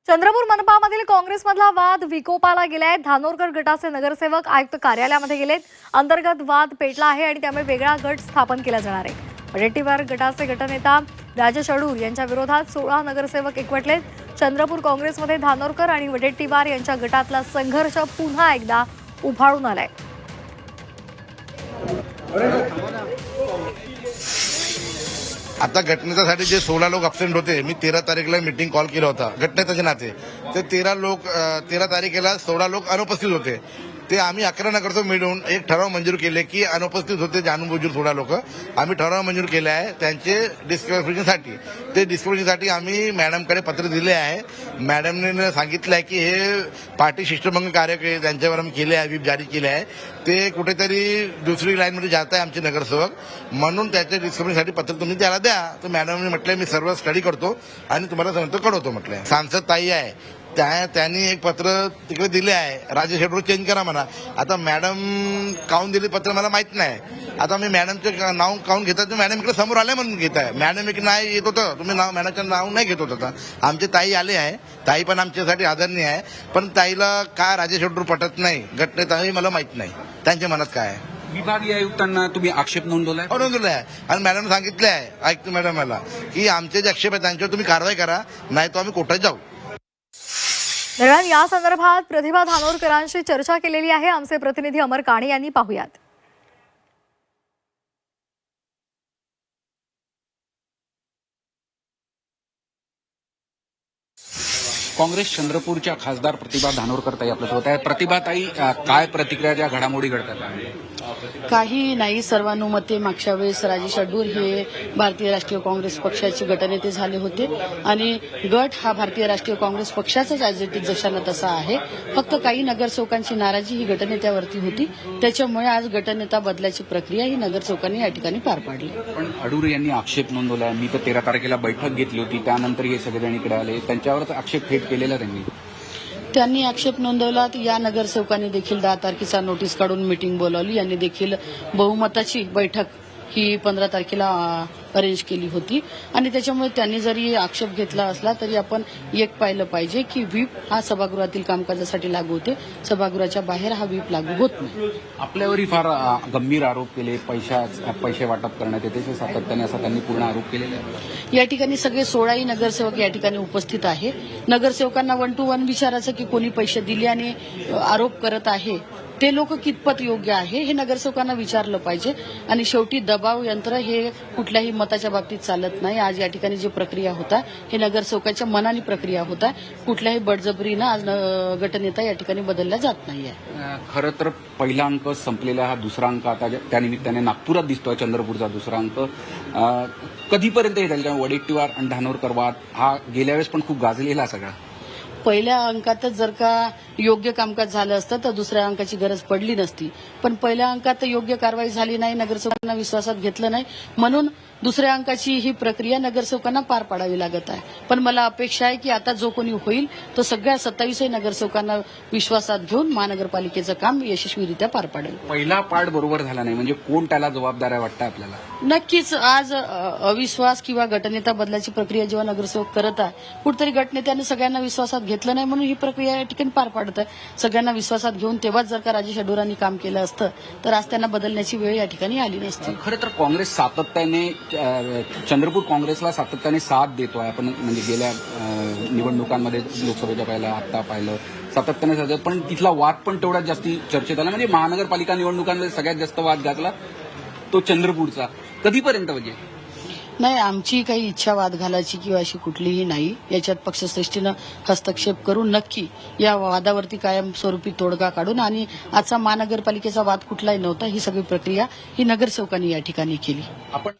चंद्रपूर मनपामधील काँग्रेसमधला वाद विकोपाला गेलाय। धानोरकर गटाचे नगरसेवक आयुक्त कार्यालयामध्ये गेलेत। अंतर्गत वाद पेटला आहे आणि त्यामुळे वेगळा गट स्थापन केला जाणार आहे। वडेट्टीवार गटाचे गटनेता राजेश अडूर यांच्या विरोधात 16 नगरसेवक एकवटलेत। चंद्रपूर काँग्रेसमध्ये धानोरकर आणि वडेट्टीवार यांच्या गटातला संघर्ष पुन्हा एकदा उफाळून आलाय। आता घटनेसाठी जे 16 लोक अब्सेंट होते, मी 13 तारीखला मीटिंग कॉल केला होता घटनेच्या नाते। ते 13 तारखेला 16 लोक अनुपस्थित होते। ते आम्ही 11 नगरसेवक मिळून एक ठराव मंजूर केले की अनुपस्थित होते जाणूनबुजून 16 लोक आम्ही ठराव मंजूर केले आहे त्यांचे डिस्क्वालिफिकेशनसाठी। ते डिस्क्वालिफिकेशनसाठी आम्ही मॅडमकडे पत्र दिले आहे। मॅडमने सांगितलं आहे की हे पार्टी शिष्टभंग कार्य त्यांच्यावर आम्ही केले आहे, व्हीप जारी केले आहे। ते कुठेतरी दुसरी लाईनमध्ये जात आहे आमचे नगरसेवक, म्हणून त्याच्या डिस्क्वालिफिकेशनसाठी पत्र तुम्ही त्याला द्या। तर मॅडमने म्हटलं मी सर्व स्टडी करतो आणि तुम्हाला नंतर कळवतो म्हटलं। सांसद ताई आहे त्यांनी एक पत्र तिकडे दिले आहे, राजेश अडूर चेंज करा म्हणा। आता मॅडम काऊन दिले पत्र मला माहित नाही। आता मी मॅडमचे नाव काऊन घेतात ते मॅडम इकडे समोर आले म्हणून घेत आहे। मॅडम एक नाही येत होतं, तुम्ही मॅडमचं नाव नाही घेत होतं। आमचे ताई आले आहे, ताई पण आमच्यासाठी आदरणीय आहे, पण ताईला का राजेश अडूर पटत नाही घटनेत मला माहित नाही त्यांच्या मनात काय आहे। विभागीय आयुक्तांना तुम्ही आक्षेप नोंदवलाय? नोंदवलाय आहे आणि मॅडम सांगितले आहे ऐकतो मॅडम मला की आमचे जे आक्षेप आहेत त्यांच्यावर तुम्ही कारवाई करा, नाही तो आम्ही कोर्टात जाऊ। दरम्यान या संदर्भात प्रतिभा धानोरकरांशी चर्चा केलेली आहे। आमचे प्रतिनिधी अमर काणे यांनी पाहुयात। काँग्रेस चंद्रपूरच्या खासदार प्रतिभा धानोरकर ताई आपल्यासोबत आहे। प्रतिभाताई, काय प्रतिक्रिया ज्या घडामोडी घडतात? काही नाही, सर्वानुमते मागच्या वेळेस राजेश अडूर हे भारतीय राष्ट्रीय काँग्रेस पक्षाचे गटनेते झाले होते आणि गट हा भारतीय राष्ट्रीय काँग्रेस पक्षाचाच ॲज इट इज जशाना तसा आहे। फक्त काही नगरसेवकांची नाराजी ही गटनेत्यावरती होती, त्याच्यामुळे आज गटनेता बदलाची प्रक्रिया ही नगरसेवकांनी या ठिकाणी पार पाडली। पण अडूर यांनी आक्षेप नोंदवलाय। मी तर 13 तारखेला बैठक घेतली होती, त्यानंतर हे सगळेजण इकडे आले, त्यांच्यावरच आक्षेप थेट केलेला त्यांनी आक्षेप नोंदवला। या नगरसेवकांनी देखील 10 तारखेचा नोटीस काढून मीटिंग बोलावली। यांनी देखील बहुमताची बैठक ही 15 तारखेला अरेंज केली होती आणि त्याच्यामुळे त्यांनी जरी आक्षेप घेतला असला तरी आपण एक पाहिलं पाहिजे की व्हीप हा सभागृहातील कामकाजासाठी लागू होते, सभागृहाच्या बाहेर हा व्हीप लागू होत नाही। आपल्यावरही फार गंभीर आरोप केले, पैसे वाटप करण्यात येते सातत्याने, असा त्यांनी पूर्ण आरोप केलेला आहे। या ठिकाणी सगळे 16 नगरसेवक या ठिकाणी उपस्थित आहे। नगरसेवकांना 1 to 1 विचारायचं की कोणी पैसे दिले आणि आरोप करत आहे ते लोक कितपत योग्य आहे हे नगरसेवकांना विचारलं पाहिजे। आणि शेवटी दबाव यंत्र हे कुठल्याही मताच्या बाबतीत चालत नाही। आज या ठिकाणी जी प्रक्रिया होता हे नगरसेवकाच्या मनाने प्रक्रिया होता, कुठल्याही बळजबरीनं आज गटनेता या ठिकाणी बदलला जात नाहीये। खरं तर पहिला अंक संपलेला, हा दुसरा अंक आता त्यानिमित्ताने नागपुरात दिसतोय, चंद्रपूरचा दुसरा अंक कधीपर्यंत येईल? वडेट्टीवार आणि धानोरकर वाद हा गेल्या वेळेस पण खूप गाजलेला सगळा। पहिल्या अंकातच जर का योग्य कामकाज झालं असतं तर दुसऱ्या अंकाची गरज पडली नसती, पण पहिल्या अंकात योग्य कारवाई झाली नाही, नगरसेवकांना विश्वासात घेतलं नाही, म्हणून दुसऱ्या अंकाची ही प्रक्रिया नगरसेवकांना पार पाडावी लागत आहे। पण मला अपेक्षा आहे की आता जो कोणी होईल तो सगळ्या 27 नगरसेवकांना विश्वासात घेऊन महानगरपालिकेचं काम यशस्वीरित्या पार पाडेल। पहिला पार्ट बरोबर झाला नाही म्हणजे कोण त्याला जबाबदार आहे वाटतं आपल्याला? नक्कीच आज अविश्वास किंवा गटनेता बदलाची प्रक्रिया जेव्हा नगरसेवक करत आहे, कुठेतरी गटनेत्याने सगळ्यांना विश्वासात घेतलं नाही म्हणून ही प्रक्रिया या ठिकाणी पार पाडत आहे। सगळ्यांना विश्वासात घेऊन तेव्हाच जर का राजेश अडूरांनी काम केलं असतं तर आज त्यांना बदलण्याची वेळ या ठिकाणी आली नसती। खरं तर काँग्रेस सातत्याने, चंद्रपूर काँग्रेसला सातत्याने साथ देतोय। आपण म्हणजे गेल्या निवडणुकांमध्ये लोकसभेच्या आता पाहिलं सातत्याने साथ, पण तिथला वाद पण तेवढ्याच जास्ती चर्चेत आला। म्हणजे महानगरपालिका निवडणुकांमध्ये सगळ्यात जास्त वाद गाजला तो चंद्रपूरचा। कधीपर्यंत म्हणजे? नाही, आमची काही इच्छा वाद घालायची किंवा अशी कुठलीही नाही। याच्यात पक्षश्रेष्ठीनं हस्तक्षेप करून नक्की या वादावरती कायमस्वरूपी तोडगा काढून, आणि आजचा महानगरपालिकेचा वाद कुठलाही नव्हता, ही सगळी प्रक्रिया ही नगरसेवकांनी या ठिकाणी केली। आपण